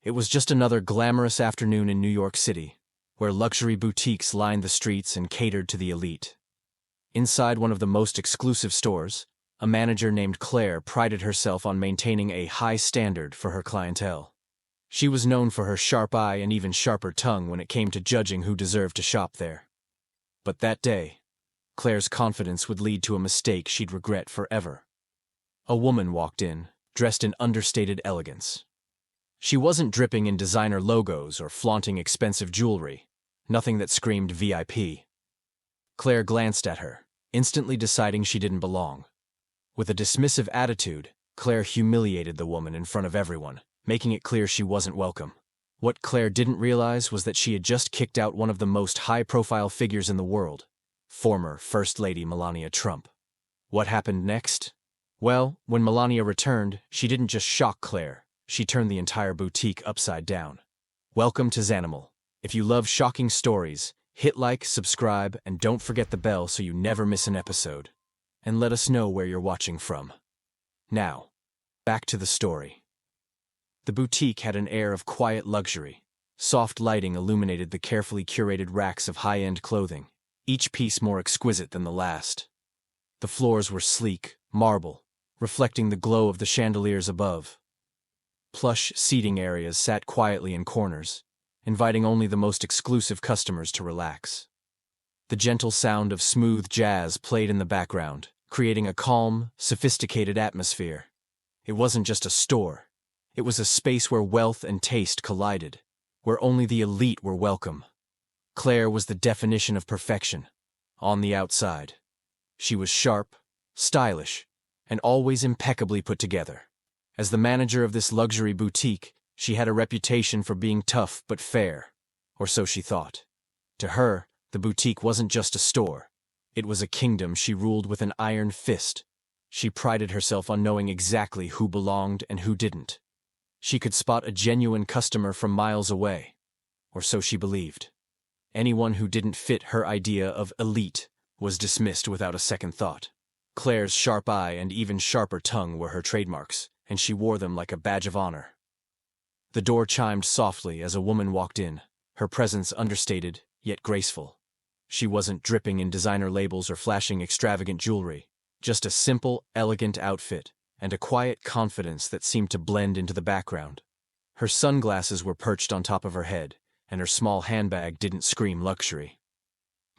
It was just another glamorous afternoon in New York City, where luxury boutiques lined the streets and catered to the elite. Inside one of the most exclusive stores, a manager named Claire prided herself on maintaining a high standard for her clientele. She was known for her sharp eye and even sharper tongue when it came to judging who deserved to shop there. But that day, Claire's confidence would lead to a mistake she'd regret forever. A woman walked in, dressed in understated elegance. She wasn't dripping in designer logos or flaunting expensive jewelry, nothing that screamed VIP. Claire glanced at her, instantly deciding she didn't belong. With a dismissive attitude, Claire humiliated the woman in front of everyone, making it clear she wasn't welcome. What Claire didn't realize was that she had just kicked out one of the most high-profile figures in the world, former First Lady Melania Trump. What happened next? Well, when Melania returned, she didn't just shock Claire, she turned the entire boutique upside down. Welcome to Zanimal. If you love shocking stories, hit like, subscribe, and don't forget the bell so you never miss an episode. And let us know where you're watching from. Now, back to the story. The boutique had an air of quiet luxury. Soft lighting illuminated the carefully curated racks of high-end clothing, each piece more exquisite than the last. The floors were sleek, marble, reflecting the glow of the chandeliers above. Plush seating areas sat quietly in corners, inviting only the most exclusive customers to relax. The gentle sound of smooth jazz played in the background, creating a calm, sophisticated atmosphere. It wasn't just a store. It was a space where wealth and taste collided, where only the elite were welcome. Claire was the definition of perfection, on the outside. She was sharp, stylish, and always impeccably put together. As the manager of this luxury boutique, she had a reputation for being tough but fair, or so she thought. To her, the boutique wasn't just a store. It was a kingdom she ruled with an iron fist. She prided herself on knowing exactly who belonged and who didn't. She could spot a genuine customer from miles away, or so she believed. Anyone who didn't fit her idea of elite was dismissed without a second thought. Claire's sharp eye and even sharper tongue were her trademarks, and she wore them like a badge of honor. The door chimed softly as a woman walked in, her presence understated, yet graceful. She wasn't dripping in designer labels or flashing extravagant jewelry, just a simple, elegant outfit, and a quiet confidence that seemed to blend into the background. Her sunglasses were perched on top of her head, and her small handbag didn't scream luxury.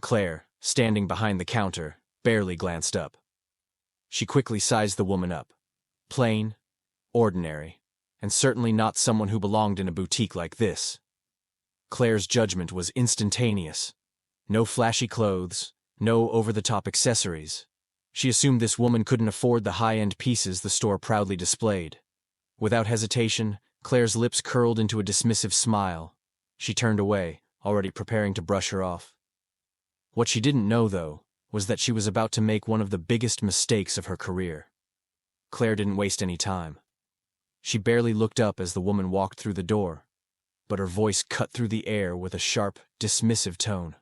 Claire, standing behind the counter, barely glanced up. She quickly sized the woman up. Plain, ordinary, and certainly not someone who belonged in a boutique like this. Claire's judgment was instantaneous. No flashy clothes, no over-the-top accessories. She assumed this woman couldn't afford the high-end pieces the store proudly displayed. Without hesitation, Claire's lips curled into a dismissive smile. She turned away, already preparing to brush her off. What she didn't know, though, was that she was about to make one of the biggest mistakes of her career. Claire didn't waste any time. She barely looked up as the woman walked through the door, but her voice cut through the air with a sharp, dismissive tone.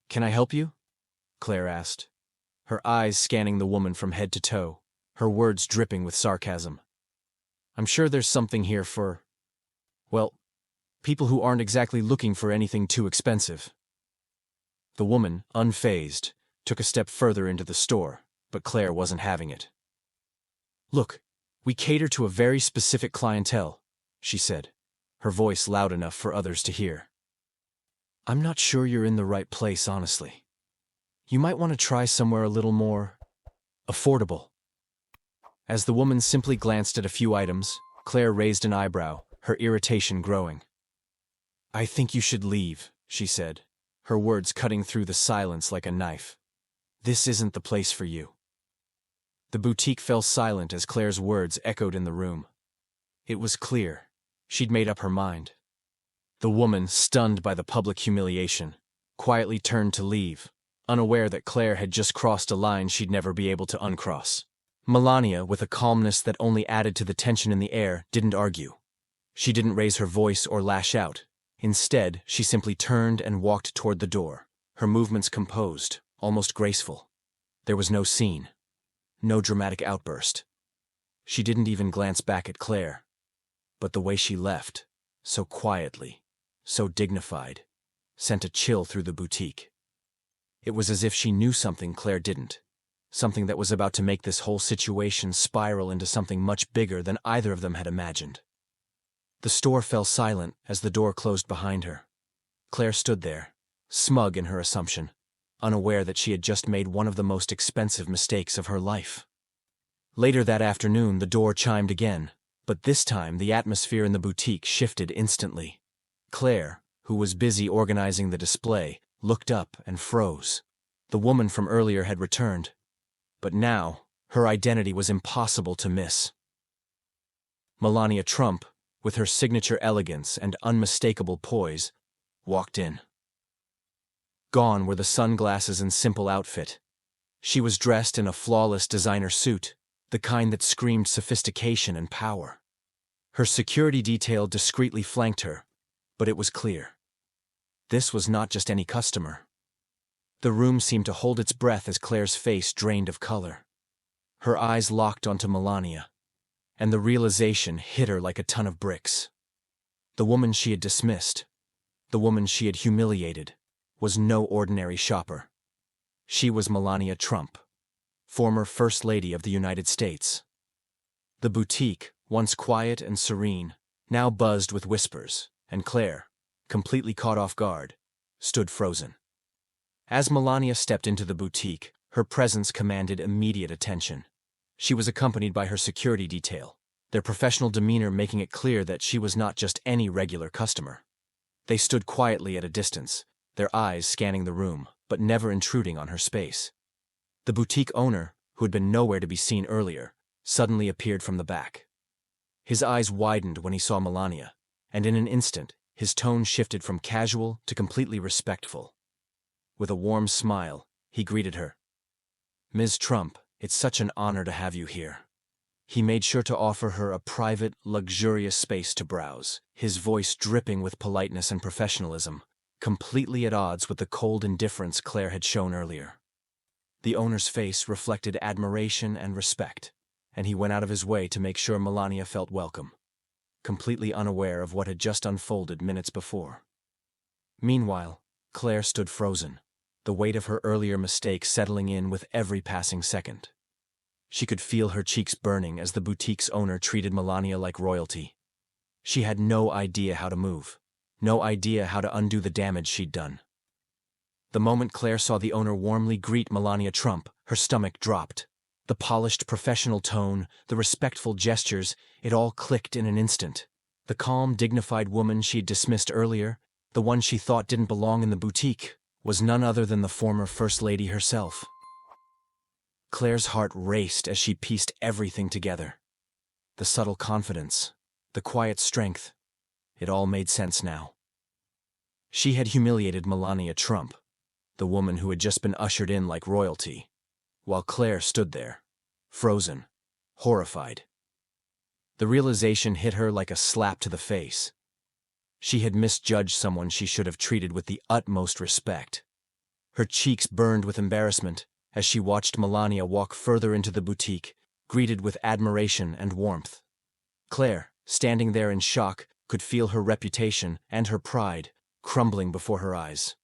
"Can I help you?" Claire asked, her eyes scanning the woman from head to toe, her words dripping with sarcasm. "I'm sure there's something here for, well, people who aren't exactly looking for anything too expensive." The woman, unfazed, took a step further into the store, but Claire wasn't having it. "Look, we cater to a very specific clientele," she said, her voice loud enough for others to hear. "I'm not sure you're in the right place, honestly. You might want to try somewhere a little more affordable." As the woman simply glanced at a few items, Claire raised an eyebrow, her irritation growing. "I think you should leave," she said, her words cutting through the silence like a knife. "This isn't the place for you." The boutique fell silent as Claire's words echoed in the room. It was clear. She'd made up her mind. The woman, stunned by the public humiliation, quietly turned to leave, unaware that Claire had just crossed a line she'd never be able to uncross. Melania, with a calmness that only added to the tension in the air, didn't argue. She didn't raise her voice or lash out. Instead, she simply turned and walked toward the door, her movements composed, almost graceful. There was no scene. No dramatic outburst. She didn't even glance back at Claire. But the way she left, so quietly, so dignified, sent a chill through the boutique. It was as if she knew something Claire didn't, something that was about to make this whole situation spiral into something much bigger than either of them had imagined. The store fell silent as the door closed behind her. Claire stood there, smug in her assumption, unaware that she had just made one of the most expensive mistakes of her life. Later that afternoon, the door chimed again, but this time the atmosphere in the boutique shifted instantly. Claire, who was busy organizing the display, looked up and froze. The woman from earlier had returned, but now her identity was impossible to miss. Melania Trump, with her signature elegance and unmistakable poise, walked in. Gone were the sunglasses and simple outfit. She was dressed in a flawless designer suit, the kind that screamed sophistication and power. Her security detail discreetly flanked her, but it was clear. This was not just any customer. The room seemed to hold its breath as Claire's face drained of color. Her eyes locked onto Melania, and the realization hit her like a ton of bricks. The woman she had dismissed, the woman she had humiliated, was no ordinary shopper. She was Melania Trump, former First Lady of the United States. The boutique, once quiet and serene, now buzzed with whispers, and Claire, completely caught off guard, stood frozen. As Melania stepped into the boutique, her presence commanded immediate attention. She was accompanied by her security detail, their professional demeanor making it clear that she was not just any regular customer. They stood quietly at a distance, their eyes scanning the room, but never intruding on her space. The boutique owner, who had been nowhere to be seen earlier, suddenly appeared from the back. His eyes widened when he saw Melania, and in an instant, his tone shifted from casual to completely respectful. With a warm smile, he greeted her. "Ms. Trump, it's such an honor to have you here." He made sure to offer her a private, luxurious space to browse, his voice dripping with politeness and professionalism, completely at odds with the cold indifference Claire had shown earlier. The owner's face reflected admiration and respect, and he went out of his way to make sure Melania felt welcome, completely unaware of what had just unfolded minutes before. Meanwhile, Claire stood frozen, the weight of her earlier mistake settling in with every passing second. She could feel her cheeks burning as the boutique's owner treated Melania like royalty. She had no idea how to move, no idea how to undo the damage she'd done. The moment Claire saw the owner warmly greet Melania Trump, her stomach dropped. The polished professional tone, the respectful gestures, it all clicked in an instant. The calm, dignified woman she had dismissed earlier, the one she thought didn't belong in the boutique, was none other than the former First Lady herself. Claire's heart raced as she pieced everything together. The subtle confidence, the quiet strength, it all made sense now. She had humiliated Melania Trump, the woman who had just been ushered in like royalty, while Claire stood there, frozen, horrified. The realization hit her like a slap to the face. She had misjudged someone she should have treated with the utmost respect. Her cheeks burned with embarrassment as she watched Melania walk further into the boutique, greeted with admiration and warmth. Claire, standing there in shock, could feel her reputation and her pride crumbling before her eyes.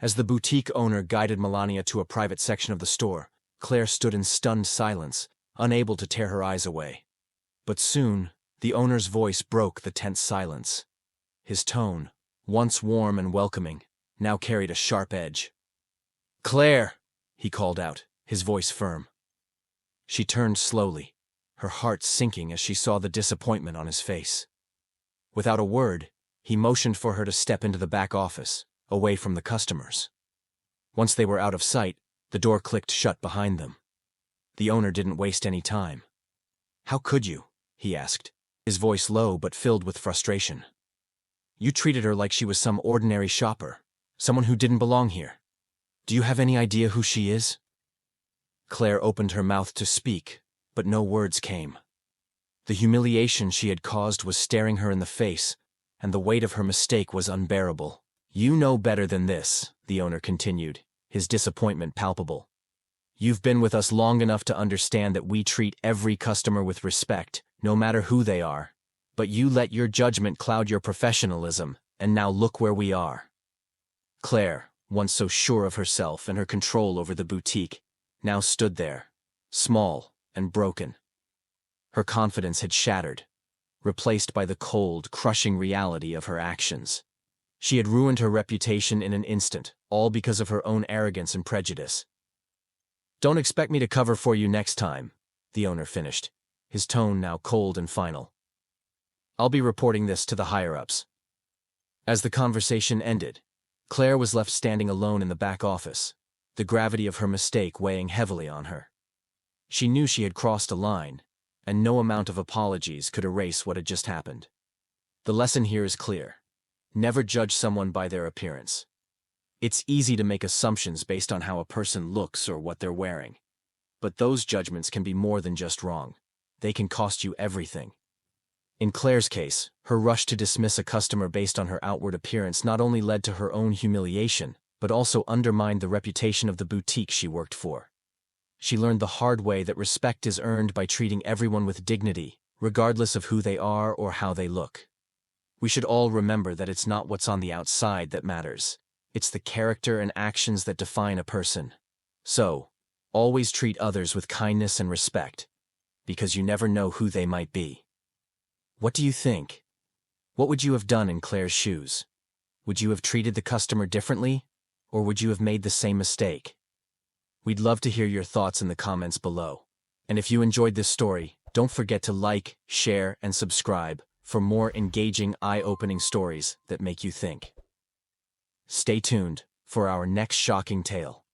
As the boutique owner guided Melania to a private section of the store, Claire stood in stunned silence, unable to tear her eyes away. But soon, the owner's voice broke the tense silence. His tone, once warm and welcoming, now carried a sharp edge. "Claire!" he called out, his voice firm. She turned slowly, her heart sinking as she saw the disappointment on his face. Without a word, he motioned for her to step into the back office, away from the customers. Once they were out of sight, the door clicked shut behind them. The owner didn't waste any time. "How could you?" he asked, his voice low but filled with frustration. "You treated her like she was some ordinary shopper, someone who didn't belong here. Do you have any idea who she is?" Claire opened her mouth to speak, but no words came. The humiliation she had caused was staring her in the face, and the weight of her mistake was unbearable. "You know better than this," the owner continued, his disappointment palpable. "You've been with us long enough to understand that we treat every customer with respect, no matter who they are. But you let your judgment cloud your professionalism, and now look where we are. Claire, once so sure of herself and her control over the boutique, now stood there, small and broken. Her confidence had shattered, replaced by the cold, crushing reality of her actions. She had ruined her reputation in an instant, all because of her own arrogance and prejudice. "Don't expect me to cover for you next time," the owner finished, his tone now cold and final. "I'll be reporting this to the higher-ups." As the conversation ended, Claire was left standing alone in the back office, the gravity of her mistake weighing heavily on her. She knew she had crossed a line, and no amount of apologies could erase what had just happened. The lesson here is clear. Never judge someone by their appearance. It's easy to make assumptions based on how a person looks or what they're wearing. But those judgments can be more than just wrong. They can cost you everything. In Claire's case, her rush to dismiss a customer based on her outward appearance not only led to her own humiliation, but also undermined the reputation of the boutique she worked for. She learned the hard way that respect is earned by treating everyone with dignity, regardless of who they are or how they look. We should all remember that it's not what's on the outside that matters. It's the character and actions that define a person. So, always treat others with kindness and respect, because you never know who they might be. What do you think? What would you have done in Claire's shoes? Would you have treated the customer differently, or would you have made the same mistake? We'd love to hear your thoughts in the comments below. And if you enjoyed this story, don't forget to like, share, and subscribe for more engaging, eye-opening stories that make you think. Stay tuned for our next shocking tale.